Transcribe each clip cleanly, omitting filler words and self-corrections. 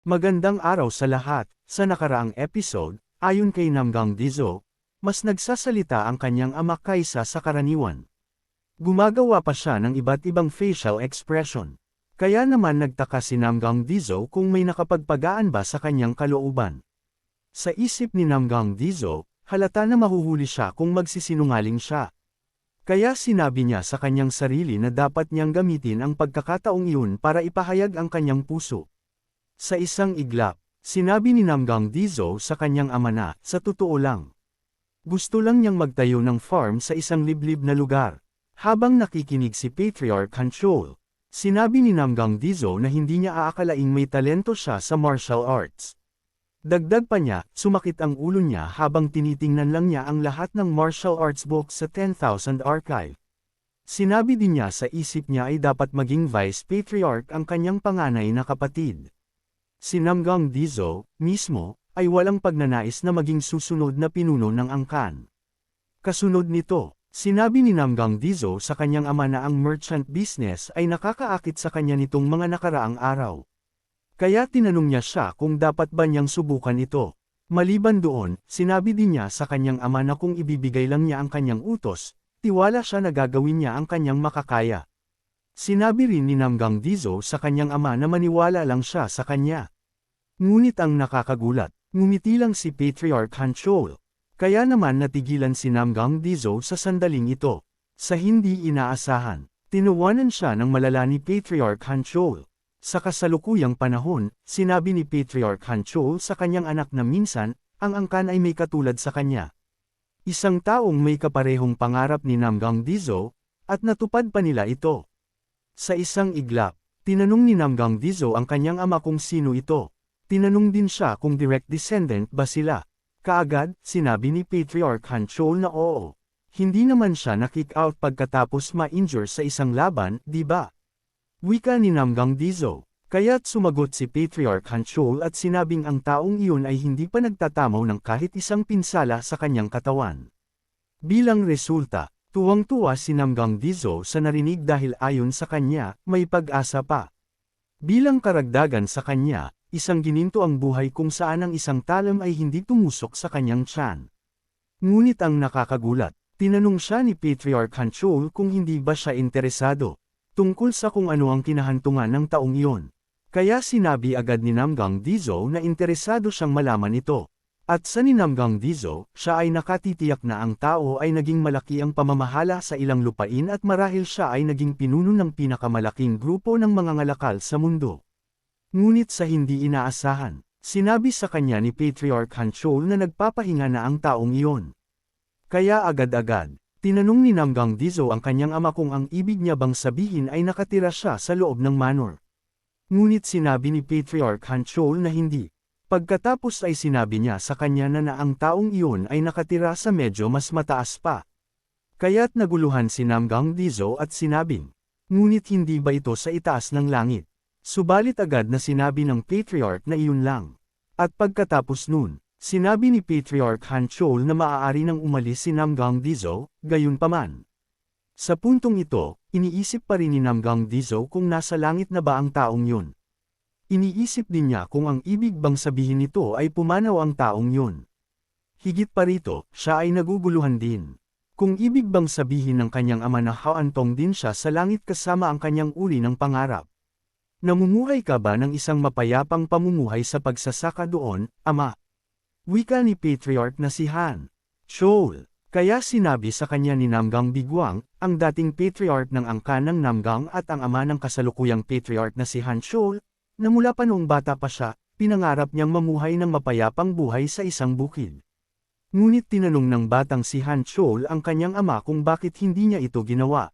Magandang araw sa lahat. Sa nakaraang episode, ayon kay Namgang Dizo, mas nagsasalita ang kanyang ama kaysa sa karaniwan. Gumagawa pa siya ng iba't ibang facial expression. Kaya naman nagtaka si Namgang Dizo kung may nakapagpagaan ba sa kanyang kalooban. Sa isip ni Namgang Dizo, halata na mahuhuli siya kung magsisinungaling siya. Kaya sinabi niya sa kanyang sarili na dapat niyang gamitin ang pagkakataong iyon para ipahayag ang kanyang puso. Sa isang iglap, sinabi ni Namgang Dizo sa kanyang ama na, sa totoo lang. Gusto lang niyang magtayo ng farm sa isang liblib na lugar. Habang nakikinig si Patriarch Hanchol, sinabi ni Namgang Dizo na hindi niya aakalaing may talento siya sa martial arts. Dagdag pa niya, sumakit ang ulo niya habang tinitingnan lang niya ang lahat ng martial arts books sa 10,000 archive. Sinabi din niya sa isip niya ay dapat maging vice patriarch ang kanyang panganay na kapatid. Si Namgang Dizo, mismo, ay walang pagnanais na maging susunod na pinuno ng angkan. Kasunod nito, sinabi ni Namgang Dizo sa kanyang ama na ang merchant business ay nakakaakit sa kanya nitong mga nakaraang araw. Kaya tinanong niya siya kung dapat ba niyang subukan ito. Maliban doon, sinabi din niya sa kanyang ama na kung ibibigay lang niya ang kanyang utos, tiwala siya na gagawin niya ang kanyang makakaya. Sinabi rin ni Namgang Dizo sa kanyang ama na maniwala lang siya sa kanya. Ngunit ang nakakagulat, ngumiti lang si Patriarch Hanchol. Kaya naman natigilan si Namgang Dizo sa sandaling ito. Sa hindi inaasahan, tinuwanan siya ng malala ni Patriarch Hanchol. Sa kasalukuyang panahon, sinabi ni Patriarch Hanchol sa kanyang anak na minsan, ang angkan ay may katulad sa kanya. Isang taong may kaparehong pangarap ni Namgang Dizo, at natupad pa nila ito. Sa isang iglap, tinanong ni Namgang Dizo ang kanyang ama kung sino ito. Tinanong din siya kung direct descendant ba sila. Kaagad, sinabi ni Patriarch Hanchol na oo. Hindi naman siya na-kick out pagkatapos ma-injure sa isang laban, di ba? Wika ni Namgang Dizo. Kaya't sumagot si Patriarch Hanchol at sinabing ang taong iyon ay hindi pa nagtatamaw ng kahit isang pinsala sa kanyang katawan. Bilang resulta, tuwang-tuwa si Namgang Dizo sa narinig dahil ayon sa kanya, may pag-asa pa. Bilang karagdagan sa kanya, isang gininto ang buhay kung saan ang isang talam ay hindi tumusok sa kanyang tiyan. Ngunit ang nakakagulat, tinanong siya ni Patriarch Hanchol kung hindi ba siya interesado, tungkol sa kung ano ang kinahantungan ng taong iyon. Kaya sinabi agad ni Namgang Dizo na interesado siyang malaman ito. At sa ni Namgang Dizo, siya ay nakatitiyak na ang tao ay naging malaki ang pamamahala sa ilang lupain at marahil siya ay naging pinuno ng pinakamalaking grupo ng mga ngalakal sa mundo. Ngunit sa hindi inaasahan, sinabi sa kanya ni Patriarch Hanchol na nagpapahinga na ang taong iyon. Kaya agad-agad, tinanong ni Namgang Dizo ang kanyang ama kung ang ibig niya bang sabihin ay nakatira siya sa loob ng manor. Ngunit sinabi ni Patriarch Hanchol na hindi. Pagkatapos ay sinabi niya sa kanya na ang taong iyon ay nakatira sa medyo mas mataas pa. Kaya't naguluhan si Namgang Dizo at sinabing, ngunit hindi ba ito sa itaas ng langit? Subalit agad na sinabi ng Patriarch na iyon lang. At pagkatapos nun, sinabi ni Patriarch Hanchol na maaari nang umalis si Namgang Dizo, gayunpaman. Sa puntong ito, iniisip pa rin ni Namgang Dizo kung nasa langit na ba ang taong yun. Iniisip din niya kung ang ibig bang sabihin nito ay pumanaw ang taong yun. Higit pa rito, siya ay naguguluhan din. Kung ibig bang sabihin ng kanyang ama na haantong din siya sa langit kasama ang kanyang uri ng pangarap. Namumuhay ka ba ng isang mapayapang pamumuhay sa pagsasaka doon, ama? Wika ni Patriarch na si Han Chol. Kaya sinabi sa kanya ni Namgang Bigwang, ang dating Patriarch ng angkan ng Namgang at ang ama ng kasalukuyang Patriarch na si Han Chol, na mula pa noong bata pa siya, pinangarap niyang mamuhay ng mapayapang buhay sa isang bukid. Ngunit tinanong ng batang si Hanchol ang kanyang ama kung bakit hindi niya ito ginawa.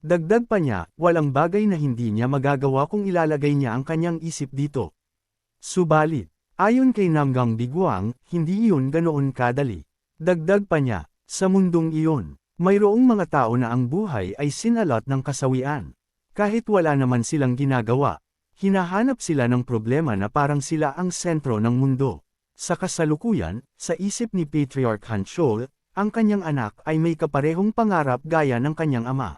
Dagdag pa niya, walang bagay na hindi niya magagawa kung ilalagay niya ang kanyang isip dito. Subalit, ayon kay Namgang Bigwang, hindi iyon ganoon kadali. Dagdag pa niya, sa mundong iyon, mayroong mga tao na ang buhay ay sinalot ng kasawian. Kahit wala naman silang ginagawa, hinahanap sila ng problema na parang sila ang sentro ng mundo. Sa kasalukuyan, sa isip ni Patriarch Hanchol, ang kanyang anak ay may kaparehong pangarap gaya ng kanyang ama.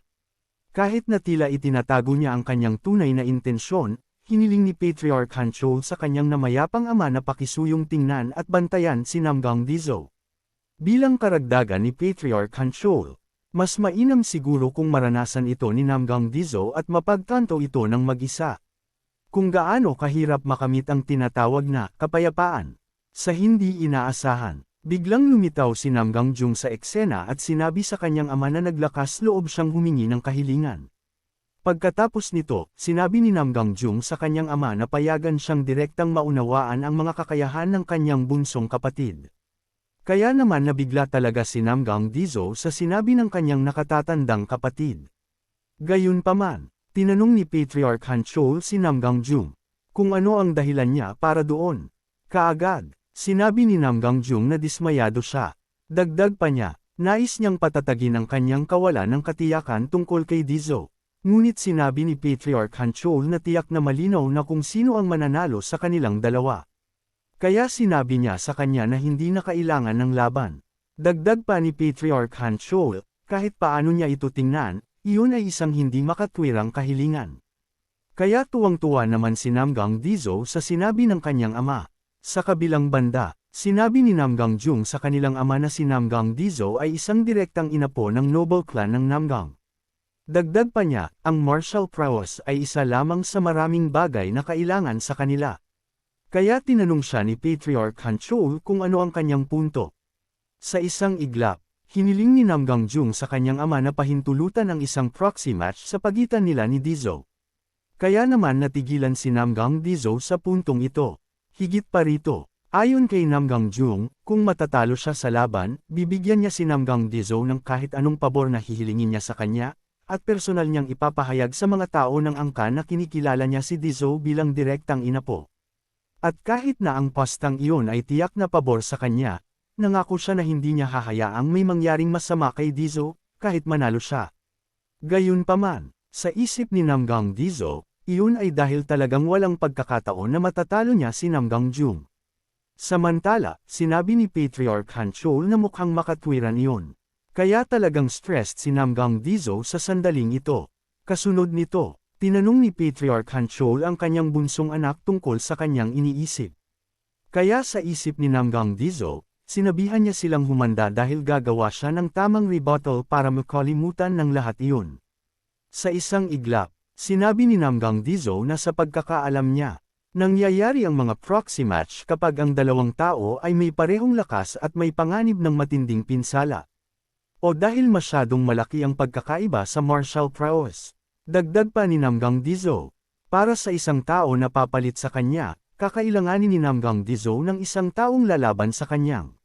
Kahit na tila itinatago niya ang kanyang tunay na intensyon, hiniling ni Patriarch Hanchol sa kanyang namayapang ama na pakisuyong tingnan at bantayan si Namgang Dizo. Bilang karagdagan ni Patriarch Hanchol, mas mainam siguro kung maranasan ito ni Namgang Dizo at mapagtanto ito ng mag-isa. Kung gaano kahirap makamit ang tinatawag na kapayapaan. Sa hindi inaasahan, biglang lumitaw si Namgang Jung sa eksena at sinabi sa kanyang ama na naglakas loob siyang humingi ng kahilingan. Pagkatapos nito, sinabi ni Namgang Jung sa kanyang ama na payagan siyang direktang maunawaan ang mga kakayahan ng kanyang bunsong kapatid. Kaya naman nabigla talaga si Namgang Dizo sa sinabi ng kanyang nakatatandang kapatid. Gayunpaman, tinanong ni Patriarch Hanchol si Namgang Jung kung ano ang dahilan niya para doon. Kaagad, sinabi ni Namgang Jung na dismayado siya. Dagdag pa niya, nais niyang patatagin ang kanyang kawalan ng katiyakan tungkol kay Dizo. Ngunit sinabi ni Patriarch Hanchol na tiyak na malinaw na kung sino ang mananalo sa kanilang dalawa. Kaya sinabi niya sa kanya na hindi na kailangan ng laban. Dagdag pa ni Patriarch Hanchol, kahit paano niya ito tingnan, iyon ay isang hindi makatwirang kahilingan. Kaya tuwang-tuwa naman si Namgang Dizo sa sinabi ng kanyang ama. Sa kabilang banda, sinabi ni Namgang Jung sa kanilang ama na si Namgang Dizo ay isang direktang inapo ng noble clan ng Namgang. Dagdag pa niya, ang martial prowess ay isa lamang sa maraming bagay na kailangan sa kanila. Kaya tinanong siya ni Patriarch Hanchol kung ano ang kanyang punto. Sa isang iglap, hiniling ni Namgang Jung sa kanyang ama na pahintulutan ang isang proxy match sa pagitan nila ni Dizo. Kaya naman natigilan si Namgang Dizo sa puntong ito. Higit pa rito, ayon kay Namgang Jung, kung matatalo siya sa laban, bibigyan niya si Namgang Dizo ng kahit anong pabor na hihilingin niya sa kanya, at personal niyang ipapahayag sa mga tao ng angkan na kinikilala niya si Dizo bilang direktang inapo. At kahit na ang pastang iyon ay tiyak na pabor sa kanya, nangako siya na hindi niya hahayaang may mangyaring masama kay Dizo, kahit manalo siya. Gayunpaman, sa isip ni Namgang Dizo, iyon ay dahil talagang walang pagkakataon na matatalo niya si Namgang Jung. Samantala, sinabi ni Patriarch Hanchol na mukhang makatwiran iyon. Kaya talagang stressed si Namgang Dizo sa sandaling ito. Kasunod nito, tinanong ni Patriarch Hanchol ang kanyang bunsong anak tungkol sa kanyang iniisip. Kaya sa isip ni Namgang Dizo, sinabihan niya silang humanda dahil gagawa siya ng tamang rebuttal para makalimutan ng lahat iyon. Sa isang iglap, sinabi ni Namgang Dizo na sa pagkakaalam niya, nangyayari ang mga proxy match kapag ang dalawang tao ay may parehong lakas at may panganib ng matinding pinsala. O dahil masyadong malaki ang pagkakaiba sa martial prowess. Dagdag pa ni Namgang Dizo, para sa isang tao na papalit sa kanya, kakailanganin ni Namgang Dizo ng isang taong lalaban sa kanyang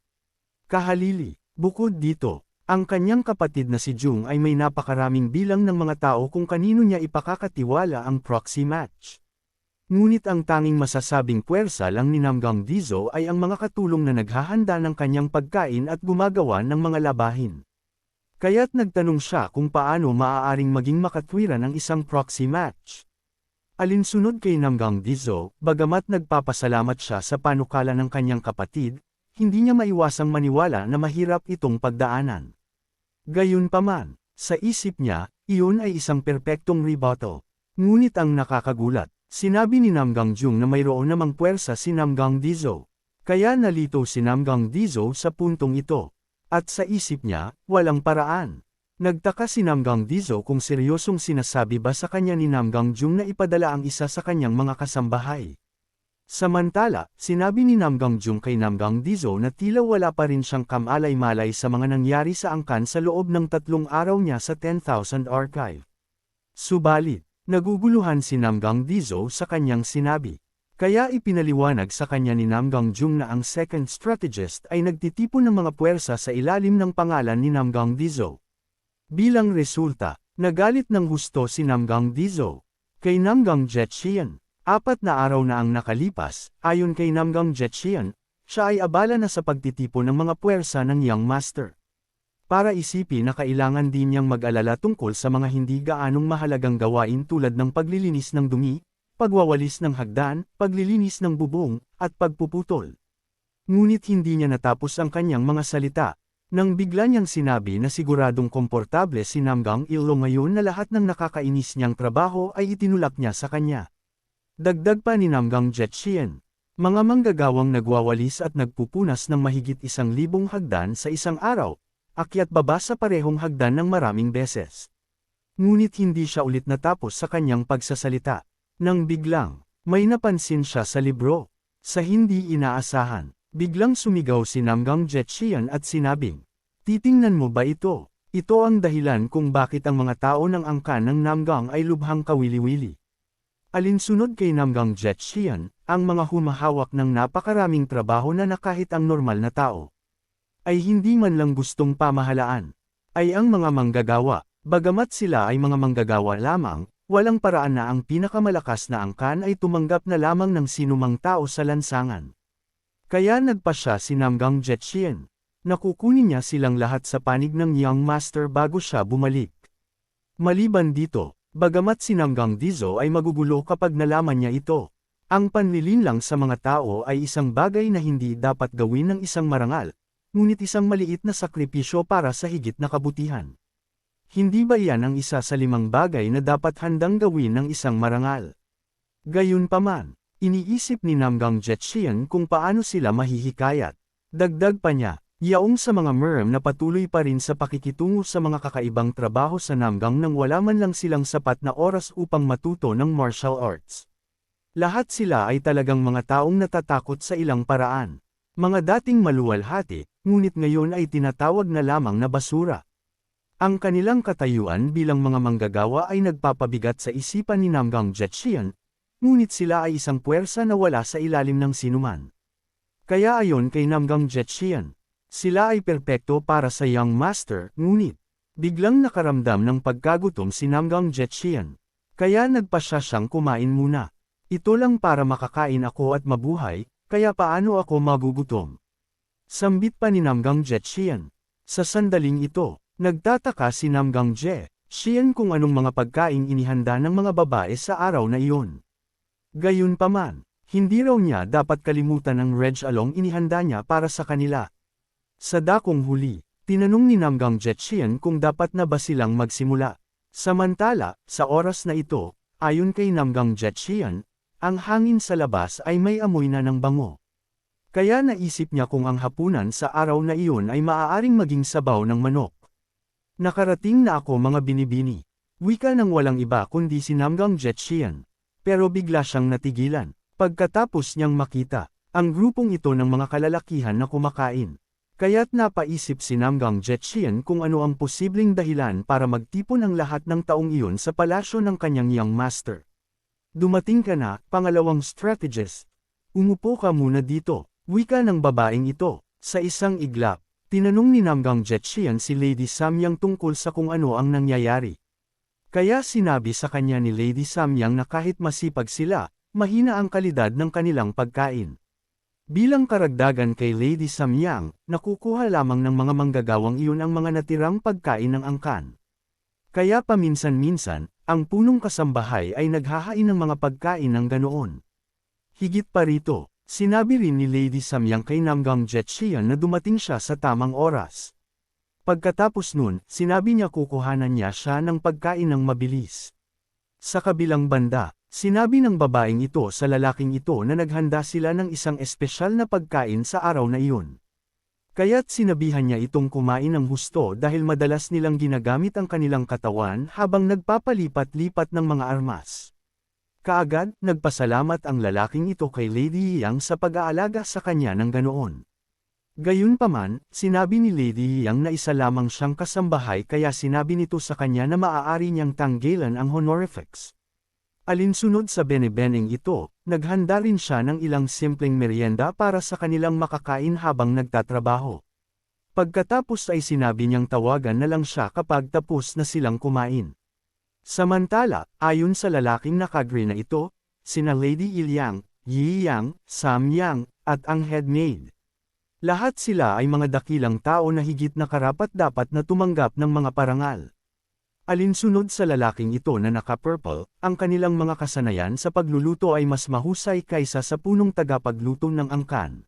kahalili. Bukod dito, ang kanyang kapatid na si Jung ay may napakaraming bilang ng mga tao kung kanino niya ipakakatiwala ang proxy match. Ngunit ang tanging masasabing puwersa lang ni Namgang Dizo ay ang mga katulong na naghahanda ng kanyang pagkain at gumagawa ng mga labahin. Kaya't nagtanong siya kung paano maaaring maging makatwiran ang isang proxy match. Alinsunod kay Namgang Dizo, bagamat nagpapasalamat siya sa panukala ng kanyang kapatid, hindi niya maiwasang maniwala na mahirap itong pagdaanan. Gayunpaman, sa isip niya, iyon ay isang perpektong rebuttal. Ngunit ang nakakagulat, sinabi ni Namgang Jung na mayroon namang puwersa si Namgang Dizo. Kaya nalito si Namgang Dizo sa puntong ito. At sa isip niya, walang paraan. Nagtaka si Namgang Dizo kung seryosong sinasabi ba sa kanya ni Namgang Jung na ipadala ang isa sa kanyang mga kasambahay. Samantala, sinabi ni Namgang Jung kay Namgang Dizo na tila wala pa rin siyang kamalay-malay sa mga nangyari sa angkan sa loob ng 3 araw niya sa 10,000 Archive. Subalit, naguguluhan si Namgang Dizo sa kanyang sinabi. Kaya ipinaliwanag sa kanya ni Namgang Jung na ang second strategist ay nagtitipon ng mga puwersa sa ilalim ng pangalan ni Namgang Dizo. Bilang resulta, nagalit ng husto si Namgang Dizo. Kay Namgang Jechian, 4 na araw na ang nakalipas, ayon kay Namgang Jechian, siya ay abala na sa pagtitipon ng mga puwersa ng Young Master. Para isipin na kailangan din niyang mag-alala tungkol sa mga hindi gaanong mahalagang gawain tulad ng paglilinis ng dumi, pagwawalis ng hagdan, paglilinis ng bubong, at pagpuputol. Ngunit hindi niya natapos ang kanyang mga salita, nang bigla niyang sinabi na siguradong komportable si Namgang Ilo ngayon na lahat ng nakakainis niyang trabaho ay itinulak niya sa kanya. Dagdag pa ni Namgang Jetchien. Mga manggagawang nagwawalis at nagpupunas ng mahigit 1,000 hagdan sa isang araw, akyat baba sa parehong hagdan ng maraming beses. Ngunit hindi siya ulit natapos sa kanyang pagsasalita. Nang biglang, may napansin siya sa libro. Sa hindi inaasahan, biglang sumigaw si Namgang Jetchien at sinabing, "Titingnan mo ba ito? Ito ang dahilan kung bakit ang mga tao ng angkan ng Namgang ay lubhang kawili-wili." Alinsunod kay Namgang Jetchien, ang mga humahawak ng napakaraming trabaho na kahit ang normal na tao ay hindi man lang gustong pamahalaan, ay ang mga manggagawa. Bagamat sila ay mga manggagawa lamang, walang paraan na ang pinakamalakas na angkan ay tumanggap na lamang ng sinumang tao sa lansangan. Kaya nagpasya si Namgang Jetchien. Nakukunin niya silang lahat sa panig ng Young Master bago siya bumalik. Maliban dito, bagamat si Namgang Dizo ay magugulo kapag nalaman niya ito, ang panlilinlang sa mga tao ay isang bagay na hindi dapat gawin ng isang marangal, ngunit isang maliit na sakripisyo para sa higit na kabutihan. Hindi ba yan ang isa sa 5 bagay na dapat handang gawin ng isang marangal? Gayunpaman, iniisip ni Namgang Jetchien kung paano sila mahihikayat. Dagdag pa niya, yaong sa mga merm na patuloy pa rin sa pakikitungo sa mga kakaibang trabaho sa Namgang nang wala man lang silang sapat na oras upang matuto ng martial arts. Lahat sila ay talagang mga taong natatakot sa ilang paraan. Mga dating maluwalhati, ngunit ngayon ay tinatawag na lamang na basura. Ang kanilang katayuan bilang mga manggagawa ay nagpapabigat sa isipan ni Namgang Jetchien, ngunit sila ay isang puwersa na wala sa ilalim ng sinuman. Kaya ayon kay Namgang Jetchien, sila ay perpekto para sa Young Master, ngunit biglang nakaramdam ng pagkagutom si Namgang Jetchien. Kaya nagpasya siyang kumain muna. Ito lang para makakain ako at mabuhay, kaya paano ako magugutom? Sambit pa ni Namgang Jetchien. Sa sandaling ito, nagtataka si Namgang Jetchien kung anong mga pagkaing inihanda ng mga babae sa araw na iyon. Gayunpaman, hindi raw niya dapat kalimutan ang Reg Along inihanda niya para sa kanila. Sa dakong huli, tinanong ni Namgang Jetchien kung dapat na ba silang magsimula. Samantala, sa oras na ito, ayon kay Namgang Jetchien, ang hangin sa labas ay may amoy na ng bango. Kaya naisip niya kung ang hapunan sa araw na iyon ay maaaring maging sabaw ng manok. "Nakarating na ako mga binibini." Wika ng walang iba kundi si Namgang Jetchien. Pero bigla siyang natigilan, pagkatapos niyang makita ang grupong ito ng mga kalalakihan na kumakain. Kaya't napaisip si Namgang Jetchien kung ano ang posibleng dahilan para magtipon ang lahat ng taong iyon sa palasyo ng kanyang Young Master. "Dumating ka na, pangalawang strategist. Umupo ka muna dito." Wika ng babaeng ito. Sa isang iglap, tinanong ni Namgang Jetchien si Lady Samyang tungkol sa kung ano ang nangyayari. Kaya sinabi sa kanya ni Lady Samyang na kahit masipag sila, mahina ang kalidad ng kanilang pagkain. Bilang karagdagan kay Lady Samyang, nakukuha lamang ng mga manggagawang iyon ang mga natirang pagkain ng angkan. Kaya paminsan-minsan, ang punong kasambahay ay naghahain ng mga pagkain ng ganoon. Higit pa rito, sinabi rin ni Lady Samyang kay Namgang Jetchien na dumating siya sa tamang oras. Pagkatapos nun, sinabi niya kukuhanan niya siya ng pagkain ng mabilis. Sa kabilang banda, sinabi ng babaeng ito sa lalaking ito na naghanda sila ng isang espesyal na pagkain sa araw na iyon. Kaya't sinabihan niya itong kumain ng husto dahil madalas nilang ginagamit ang kanilang katawan habang nagpapalipat-lipat ng mga armas. Kaagad, nagpasalamat ang lalaking ito kay Lady Yang sa pag-aalaga sa kanya ng ganoon. Gayunpaman, sinabi ni Lady Yang na isa lamang siyang kasambahay kaya sinabi nito sa kanya na maaari niyang tanggilan ang honorifics. Alinsunod sa benebeneng ito, naghanda rin siya ng ilang simpleng merienda para sa kanilang makakain habang nagtatrabaho. Pagkatapos ay sinabi niyang tawagan na lang siya kapag tapos na silang kumain. Samantala, ayon sa lalaking nakagree na ito, sina Lady Ilyang, Yi Yang, Sam Yang, at ang headmaid. Lahat sila ay mga dakilang tao na higit na karapat-dapat na tumanggap ng mga parangal. Alinsunod sa lalaking ito na naka-purple, ang kanilang mga kasanayan sa pagluluto ay mas mahusay kaysa sa punong tagapagluto ng angkan.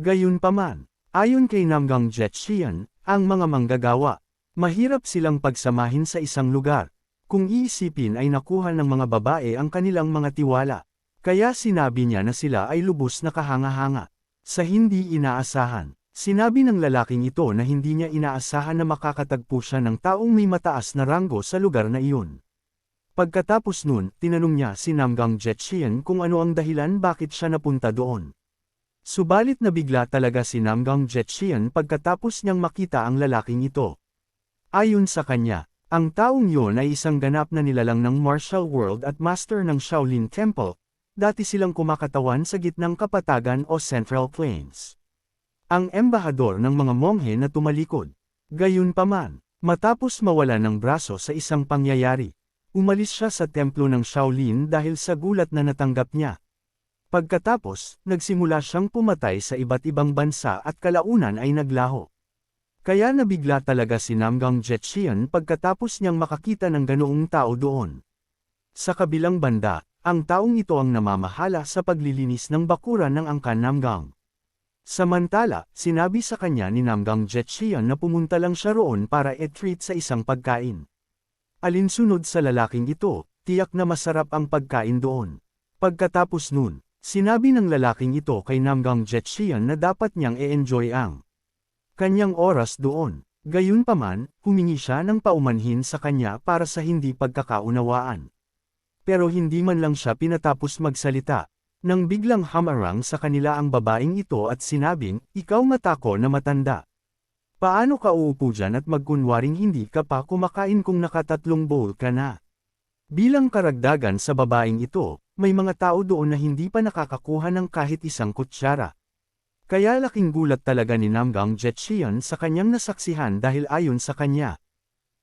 Gayunpaman, ayon kay Namgang Jetchien, ang mga manggagawa, mahirap silang pagsamahin sa isang lugar. Kung iisipin ay nakuha ng mga babae ang kanilang mga tiwala. Kaya sinabi niya na sila ay lubos na kahanga-hanga. Sa hindi inaasahan, sinabi ng lalaking ito na hindi niya inaasahan na makakatagpo siya ng taong may mataas na ranggo sa lugar na iyon. Pagkatapos nun, tinanong niya si Namgang Jetchian kung ano ang dahilan bakit siya napunta doon. Subalit nabigla talaga si Namgang Jetchian pagkatapos niyang makita ang lalaking ito. Ayon sa kanya, ang taong yun ay isang ganap na nilalang ng martial world at master ng Shaolin Temple. Dati silang kumakatawan sa gitnang kapatagan o Central Plains. Ang embahador ng mga monghe na tumalikod. Gayunpaman, matapos mawala ng braso sa isang pangyayari, umalis siya sa templo ng Shaolin dahil sa gulat na natanggap niya. Pagkatapos, nagsimula siyang pumatay sa iba't ibang bansa at kalaunan ay naglaho. Kaya nabigla talaga si Namgang Jetchian pagkatapos niyang makakita ng ganoong tao doon. Sa kabilang banda, ang taong ito ang namamahala sa paglilinis ng bakuran ng angkan Namgang. Samantala, sinabi sa kanya ni Namgang Jetchian na pumunta lang siya roon para i-treat sa isang pagkain. Alinsunod sa lalaking ito, tiyak na masarap ang pagkain doon. Pagkatapos nun, sinabi ng lalaking ito kay Namgang Jetchian na dapat niyang i-enjoy ang kanyang oras doon. Gayunpaman, humingi siya ng paumanhin sa kanya para sa hindi pagkakaunawaan. Pero hindi man lang siya pinatapos magsalita, nang biglang hamarang sa kanila ang babaeng ito at sinabing, "Ikaw matako na matanda. Paano ka uupo dyan at magkunwaring hindi ka pa kumakain kung nakatatlong bowl ka na?" Bilang karagdagan sa babaeng ito, may mga tao doon na hindi pa nakakakuha ng kahit isang kutsara. Kaya laking gulat talaga ni Namgang Jetchian sa kanyang nasaksihan dahil ayon sa kanya,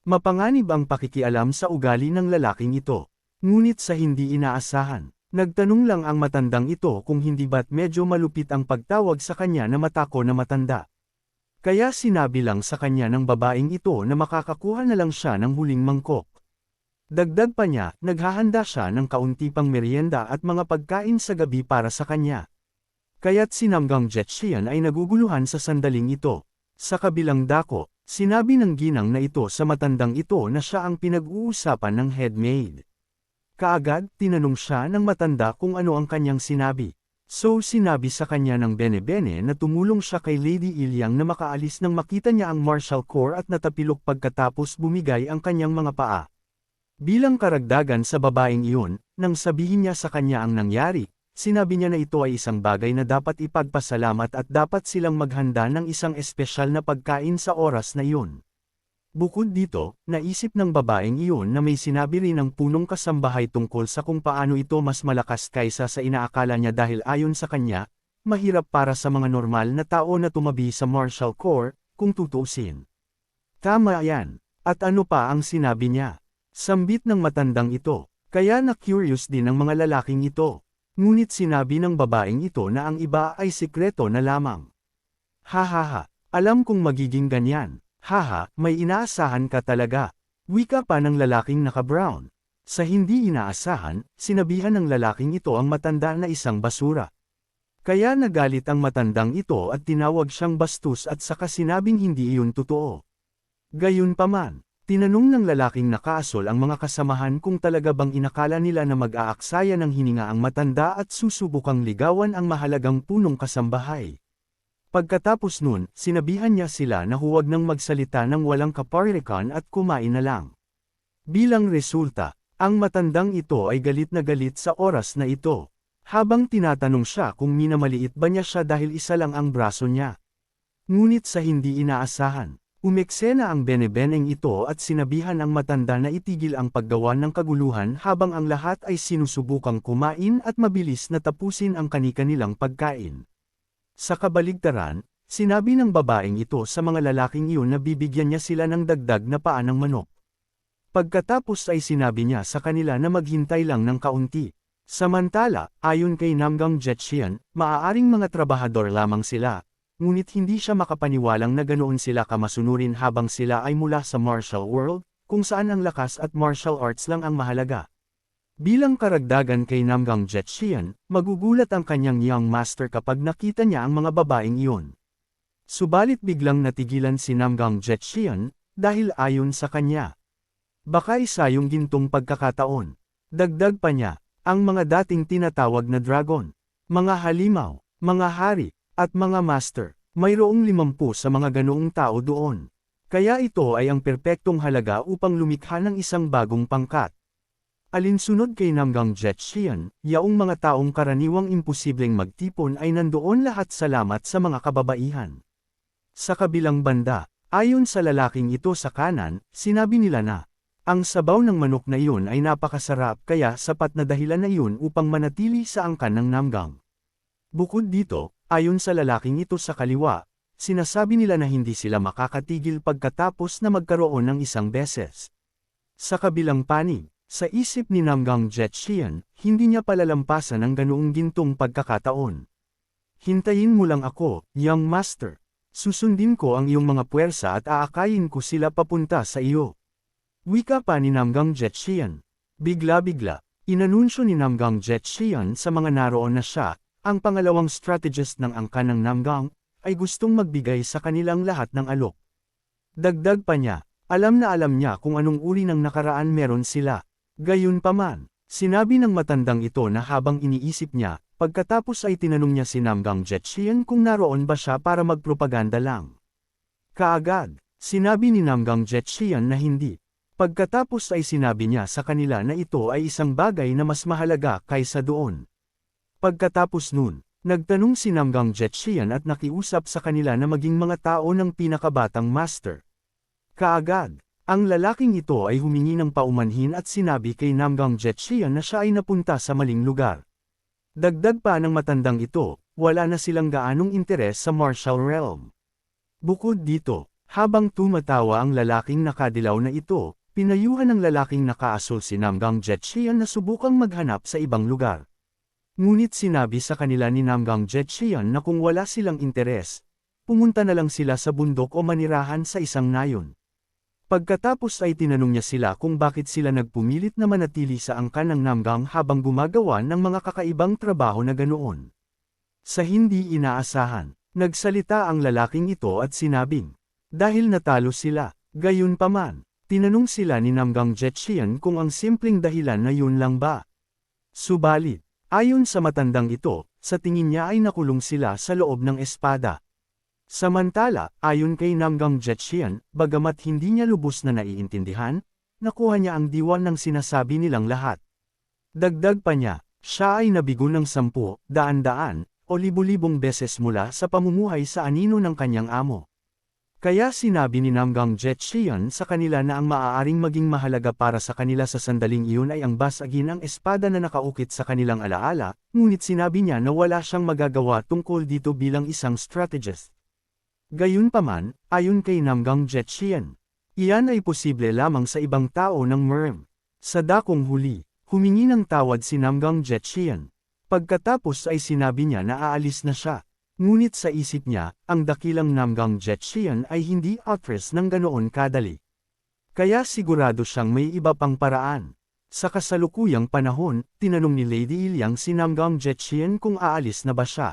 mapanganib ang pakikialam sa ugali ng lalaking ito. Ngunit sa hindi inaasahan, nagtanong lang ang matandang ito kung hindi ba't medyo malupit ang pagtawag sa kanya na matako na matanda. Kaya sinabi lang sa kanya ng babaeng ito na makakakuha na lang siya ng huling mangkok. Dagdag pa niya, naghahanda siya ng kaunti pang merienda at mga pagkain sa gabi para sa kanya. Kaya't si Namgang Jetchian ay naguguluhan sa sandaling ito. Sa kabilang dako, sinabi ng ginang na ito sa matandang ito na siya ang pinag-uusapan ng headmaid. Kaagad, tinanong siya ng matanda kung ano ang kanyang sinabi. So sinabi sa kanya ng bene-bene na tumulong siya kay Lady Ilyang na makaalis nang makita niya ang martial core at natapilok pagkatapos bumigay ang kanyang mga paa. Bilang karagdagan sa babaeng iyon, nang sabihin niya sa kanya ang nangyari, sinabi niya na ito ay isang bagay na dapat ipagpasalamat at dapat silang maghanda ng isang espesyal na pagkain sa oras na iyon. Bukod dito, naisip ng babaeng iyon na may sinabi rin ng punong kasambahay tungkol sa kung paano ito mas malakas kaysa sa inaakala niya dahil ayon sa kanya, mahirap para sa mga normal na tao na tumabi sa martial core, kung tutuusin. Tama yan. At ano pa ang sinabi niya? Sambit ng matandang ito, kaya na-curious din ang mga lalaking ito. Ngunit sinabi ng babaeng ito na ang iba ay sikreto na lamang. Hahaha, alam kong magiging ganyan. Haha, may inaasahan ka talaga. Wika pa ng lalaking naka-brown. Sa hindi inaasahan, sinabihan ng lalaking ito ang matanda na isang basura. Kaya nagalit ang matandang ito at tinawag siyang bastos at saka sinabing hindi iyon totoo. Gayunpaman, tinanong ng lalaking nakaasol ang mga kasamahan kung talaga bang inakala nila na mag-aaksaya ng hininga ang matanda at susubukang ligawan ang mahalagang punong kasambahay. Pagkatapos nun, sinabihan niya sila na huwag nang magsalita ng walang kaparikan at kumain na lang. Bilang resulta, ang matandang ito ay galit na galit sa oras na ito. Habang tinatanong siya kung minamaliit ba niya siya dahil isa lang ang braso niya. Ngunit sa hindi inaasahan, umeksena ang bene-beneng ito at sinabihan ang matanda na itigil ang paggawa ng kaguluhan habang ang lahat ay sinusubukang kumain at mabilis na tapusin ang kani-kanilang pagkain. Sa kabaligtaran, sinabi ng babaeng ito sa mga lalaking iyon na bibigyan niya sila ng dagdag na paa ng manok. Pagkatapos ay sinabi niya sa kanila na maghintay lang ng kaunti. Samantala, ayon kay Namgang Jetchian, maaaring mga trabahador lamang sila, ngunit hindi siya makapaniwalang na ganoon sila kamasunurin habang sila ay mula sa martial world, kung saan ang lakas at martial arts lang ang mahalaga. Bilang karagdagan kay Namgang Jetchian, magugulat ang kanyang young master kapag nakita niya ang mga babaeng iyon. Subalit biglang natigilan si Namgang Jetchian, dahil ayon sa kanya, baka isa yung gintong pagkakataon. Dagdag pa niya, ang mga dating tinatawag na dragon, mga halimaw, mga hari, at mga master. Mayroong 50 sa mga ganoong tao doon. Kaya ito ay ang perpektong halaga upang lumikha ng isang bagong pangkat. Alinsunod kay Namgang Jetchian, yaong mga taong karaniwang imposibleng magtipon ay nandoon lahat salamat sa mga kababaihan. Sa kabilang banda, ayon sa lalaking ito sa kanan, sinabi nila na, ang sabaw ng manok na iyon ay napakasarap kaya sapat na dahilan na iyon upang manatili sa angkan ng Namgang. Bukod dito, ayon sa lalaking ito sa kaliwa, sinasabi nila na hindi sila makakatigil pagkatapos na magkaroon ng isang beses. Sa kabilang panig, sa isip ni Namgang Jetchian, hindi niya palalampasan ang ganoong gintong pagkakataon. Hintayin mo lang ako, young master. Susundin ko ang iyong mga puwersa at aakayin ko sila papunta sa iyo. Wika pa ni Namgang Jetchian. Bigla-bigla, inanunsyo ni Namgang Jetchian sa mga naroon na siya, ang pangalawang strategist ng angkan ng Namgang, ay gustong magbigay sa kanilang lahat ng alok. Dagdag pa niya, alam niya kung anong uri ng nakaraan meron sila. Gayunpaman, sinabi ng matandang ito na habang iniisip niya, pagkatapos ay tinanong niya si Namgang Jetchian kung naroon ba siya para magpropaganda lang. Kaagad, sinabi ni Namgang Jetchian na hindi. Pagkatapos ay sinabi niya sa kanila na ito ay isang bagay na mas mahalaga kaysa doon. Pagkatapos nun, nagtanong si Namgang Jetchian at nakiusap sa kanila na maging mga tao ng pinakabatang master. Kaagad, ang lalaking ito ay humingi ng paumanhin at sinabi kay Namgang Jetchian na siya ay napunta sa maling lugar. Dagdag pa ng matandang ito, wala na silang gaanong interes sa martial realm. Bukod dito, habang tumatawa ang lalaking nakadilaw na ito, pinayuhan ng lalaking nakaasul si Namgang Jetchian na subukang maghanap sa ibang lugar. Ngunit sinabi sa kanila ni Namgang Jetchian na kung wala silang interes, pumunta na lang sila sa bundok o manirahan sa isang nayon. Pagkatapos ay tinanong niya sila kung bakit sila nagpumilit na manatili sa angkan ng Namgang habang gumagawa ng mga kakaibang trabaho na ganoon. Sa hindi inaasahan, nagsalita ang lalaking ito at sinabing, dahil natalo sila. Gayunpaman, tinanong sila ni Namgang Jetchian kung ang simpleng dahilan na yun lang ba. Subalit, ayon sa matandang ito, sa tingin niya ay nakulong sila sa loob ng espada. Samantala, ayon kay Namgang Jetchian, bagamat hindi niya lubos na naiintindihan, nakuha niya ang diwan ng sinasabi nilang lahat. Dagdag pa niya, siya ay nabigo ng 10, daan-daan, o libu-libong beses mula sa pamumuhay sa anino ng kanyang amo. Kaya sinabi ni Namgang Jetchian sa kanila na ang maaaring maging mahalaga para sa kanila sa sandaling iyon ay ang basagin ang espada na nakaukit sa kanilang alaala, ngunit sinabi niya na wala siyang magagawa tungkol dito bilang isang strategist. Gayunpaman, ayon kay Namgang Jetchian, iyan ay posible lamang sa ibang tao ng MERM. Sa dakong huli, humingi ng tawad si Namgang Jetchian. Pagkatapos ay sinabi niya na aalis na siya. Ngunit sa isip niya, ang dakilang Namgang Jetchian ay hindi actress ng ganoon kadali. Kaya sigurado siyang may iba pang paraan. Sa kasalukuyang panahon, tinanong ni Lady Ilyang si Namgang Jetchian kung aalis na ba siya.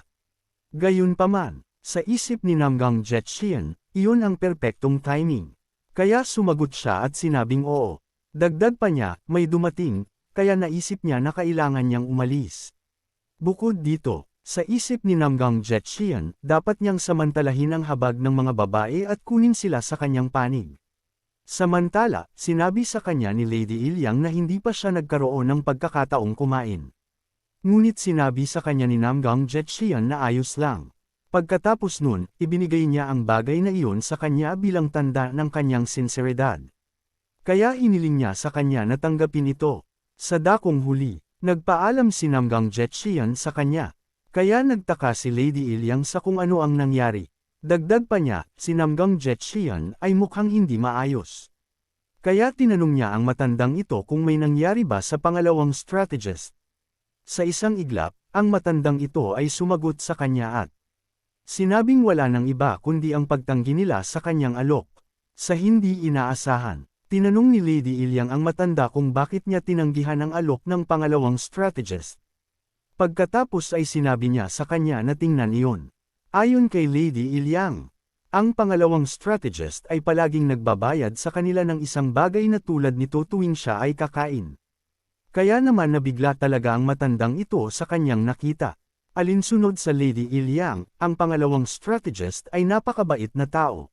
Gayunpaman, sa isip ni Namgang Jetchian, iyon ang perpektong timing. Kaya sumagot siya at sinabing oo. Dagdag pa niya, may dumating, kaya naisip niya na kailangan niyang umalis. Bukod dito, sa isip ni Namgang Jetchian, dapat niyang samantalahin ang habag ng mga babae at kunin sila sa kanyang panig. Samantala, sinabi sa kanya ni Lady Ilyang na hindi pa siya nagkaroon ng pagkakataong kumain. Ngunit sinabi sa kanya ni Namgang Jetchian na ayos lang. Pagkatapos nun, ibinigay niya ang bagay na iyon sa kanya bilang tanda ng kanyang sinseridad. Kaya hiniling niya sa kanya na tanggapin ito. Sa dakong huli, nagpaalam si Namgang Jetchian sa kanya. Kaya nagtaka si Lady Ilyang sa kung ano ang nangyari. Dagdag pa niya, si Namgang Jetchian ay mukhang hindi maayos. Kaya tinanong niya ang matandang ito kung may nangyari ba sa pangalawang strategist. Sa isang iglap, ang matandang ito ay sumagot sa kanya at sinabing wala nang iba kundi ang pagtanggi nila sa kanyang alok. Sa hindi inaasahan, tinanong ni Lady Ilyang ang matanda kung bakit niya tinanggihan ang alok ng pangalawang strategist. Pagkatapos ay sinabi niya sa kanya na tingnan iyon. Ayon kay Lady Ilyang, ang pangalawang strategist ay palaging nagbabayad sa kanila ng isang bagay na tulad nito tuwing siya ay kakain. Kaya naman nabigla talaga ang matandang ito sa kanyang nakita. Alinsunod sa Lady Iliang, ang pangalawang strategist ay napakabait na tao.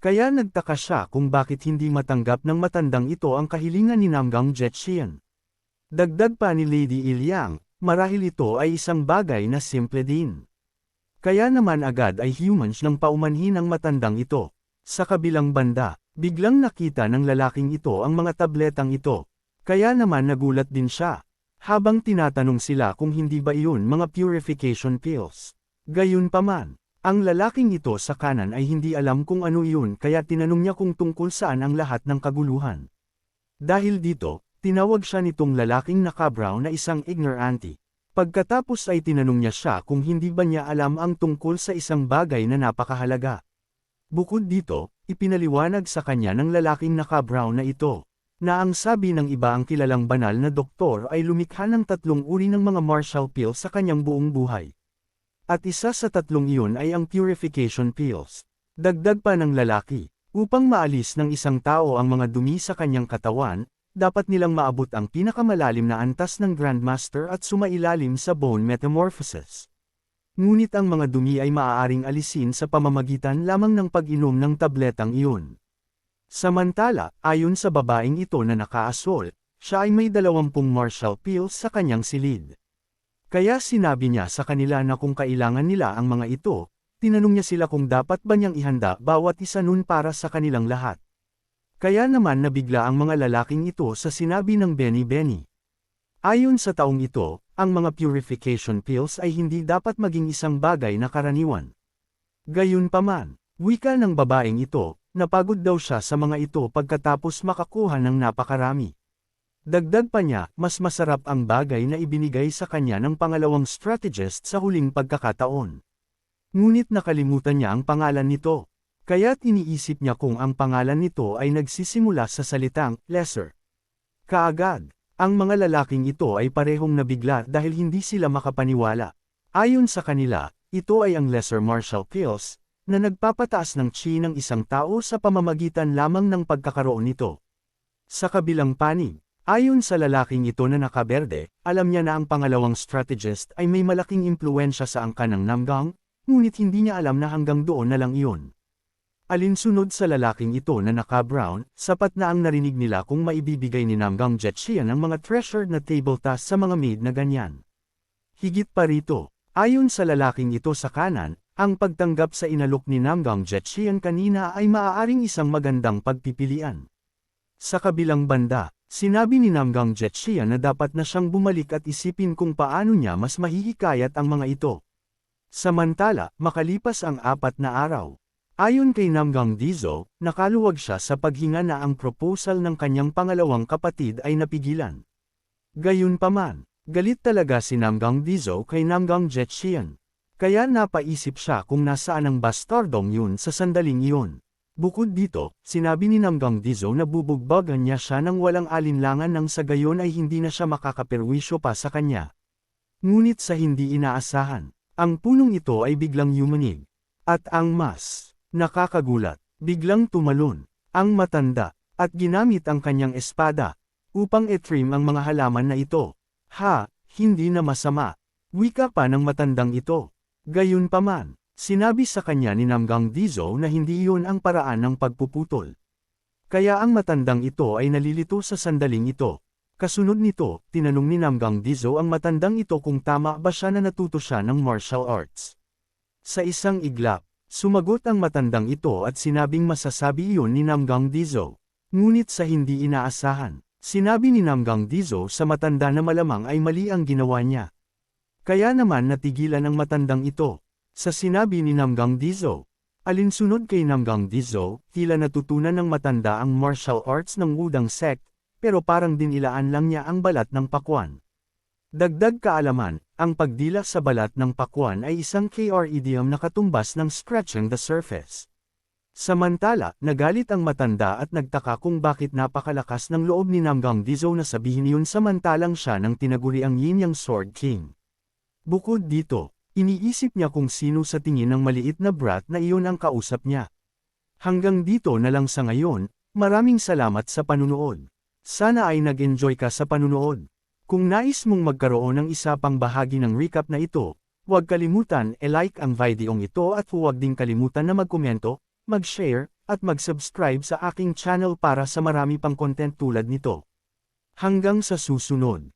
Kaya nagtaka siya kung bakit hindi matanggap ng matandang ito ang kahilingan ni Namgang Jetchian. Dagdag pa ni Lady Iliang, marahil ito ay isang bagay na simple din. Kaya naman agad ay humans nang paumanhin ang matandang ito. Sa kabilang banda, biglang nakita ng lalaking ito ang mga tabletang ito. Kaya naman nagulat din siya. Habang tinatanong sila kung hindi ba iyon mga purification pills. Gayunpaman, ang lalaking ito sa kanan ay hindi alam kung ano iyon kaya tinanong niya kung tungkol saan ang lahat ng kaguluhan. Dahil dito, tinawag siya nitong lalaking naka-brown na isang ignorante. Pagkatapos ay tinanong niya siya kung hindi ba niya alam ang tungkol sa isang bagay na napakahalaga. Bukod dito, ipinaliwanag sa kanya ng lalaking naka-brown na ito, na ang sabi ng iba ang kilalang banal na doktor ay lumikha ng 3 uri ng mga martial pills sa kanyang buong buhay. At isa sa 3 iyon ay ang purification pills. Dagdag pa ng lalaki, upang maalis ng isang tao ang mga dumi sa kanyang katawan, dapat nilang maabot ang pinakamalalim na antas ng Grandmaster at sumailalim sa bone metamorphosis. Ngunit ang mga dumi ay maaaring alisin sa pamamagitan lamang ng pag-inom ng tabletang iyon. Samantala, ayon sa babaeng ito na nakaasol, siya ay may 20 martial pills sa kanyang silid. Kaya sinabi niya sa kanila na kung kailangan nila ang mga ito, tinanong niya sila kung dapat ba niyang ihanda bawat isa nun para sa kanilang lahat. Kaya naman nabigla ang mga lalaking ito sa sinabi ng Benny Benny. Ayon sa taong ito, ang mga purification pills ay hindi dapat maging isang bagay na karaniwan. Gayunpaman, wika ng babaeng ito, napagod daw siya sa mga ito pagkatapos makakuha ng napakarami. Dagdag pa niya, mas masarap ang bagay na ibinigay sa kanya ng pangalawang strategist sa huling pagkakataon. Ngunit nakalimutan niya ang pangalan nito. Kaya't iniisip niya kung ang pangalan nito ay nagsisimula sa salitang lesser. Kaagad, ang mga lalaking ito ay parehong nabigla dahil hindi sila makapaniwala. Ayon sa kanila, ito ay ang lesser martial pills, na nagpapataas ng chi ng isang tao sa pamamagitan lamang ng pagkakaroon nito. Sa kabilang panig, ayon sa lalaking ito na nakaberde, alam niya na ang pangalawang strategist ay may malaking impluensya sa angkan ng Namgang, ngunit hindi niya alam na hanggang doon na lang iyon. Alinsunod sa lalaking ito na naka-brown, sapat na ang narinig nila kung maibibigay ni Namgang Jetchian ang mga treasured na table task sa mga maid na ganyan. Higit pa rito, ayon sa lalaking ito sa kanan, ang pagtanggap sa inalok ni Namgang Jetchian kanina ay maaaring isang magandang pagpipilian. Sa kabilang banda, sinabi ni Namgang Jetchian na dapat na siyang bumalik at isipin kung paano niya mas mahihikayat ang mga ito. Samantala, makalipas ang 4 na araw. Ayon kay Namgang Dizo, nakaluwag siya sa paghinga na ang proposal ng kanyang pangalawang kapatid ay napigilan. Gayunpaman, galit talaga si Namgang Dizo kay Namgang Jetchian. Kaya napaisip siya kung nasaan ang bastardong yun sa sandaling iyon. Bukod dito, sinabi ni Namgang Dizo na bubugbagan niya siya ng walang alinlangan nang sa gayon ay hindi na siya makakaperwisyo pa sa kanya. Ngunit sa hindi inaasahan, ang punong ito ay biglang yumanig. At ang mas nakakagulat, biglang tumalon ang matanda, at ginamit ang kanyang espada, upang i-trim ang mga halaman na ito. Ha, hindi na masama. Wika pa ng matandang ito. Gayunpaman, sinabi sa kanya ni Namgang Dizo na hindi iyon ang paraan ng pagpuputol. Kaya ang matandang ito ay nalilito sa sandaling ito. Kasunod nito, tinanong ni Namgang Dizo ang matandang ito kung tama ba siya na natuto siya ng martial arts. Sa isang iglap, sumagot ang matandang ito at sinabing masasabi iyon ni Namgang Dizo. Ngunit sa hindi inaasahan, sinabi ni Namgang Dizo sa matanda na malamang ay mali ang ginawa niya. Kaya naman natigilan ang matandang ito. Sa sinabi ni Namgang Dizo, alinsunod kay Namgang Dizo, tila natutunan ng matanda ang martial arts ng Wudang sect, pero parang dinilaan lang niya ang balat ng pakwan. Dagdag kaalaman, ang pagdila sa balat ng pakwan ay isang KR idiom na katumbas ng scratching the surface. Samantala, nagalit ang matanda at nagtaka kung bakit napakalakas ng loob ni Namgang Dizo na sabihin yun samantalang siya ng tinaguriang Yin Yang Sword King. Bukod dito, iniisip niya kung sino sa tingin ng maliit na brat na iyon ang kausap niya. Hanggang dito na lang sa ngayon, maraming salamat sa panunood. Sana ay nag-enjoy ka sa panunood. Kung nais mong magkaroon ng isa pang bahagi ng recap na ito, huwag kalimutan i-like ang videong ito at huwag ding kalimutan na magkomento, mag-share, at mag-subscribe sa aking channel para sa marami pang content tulad nito. Hanggang sa susunod.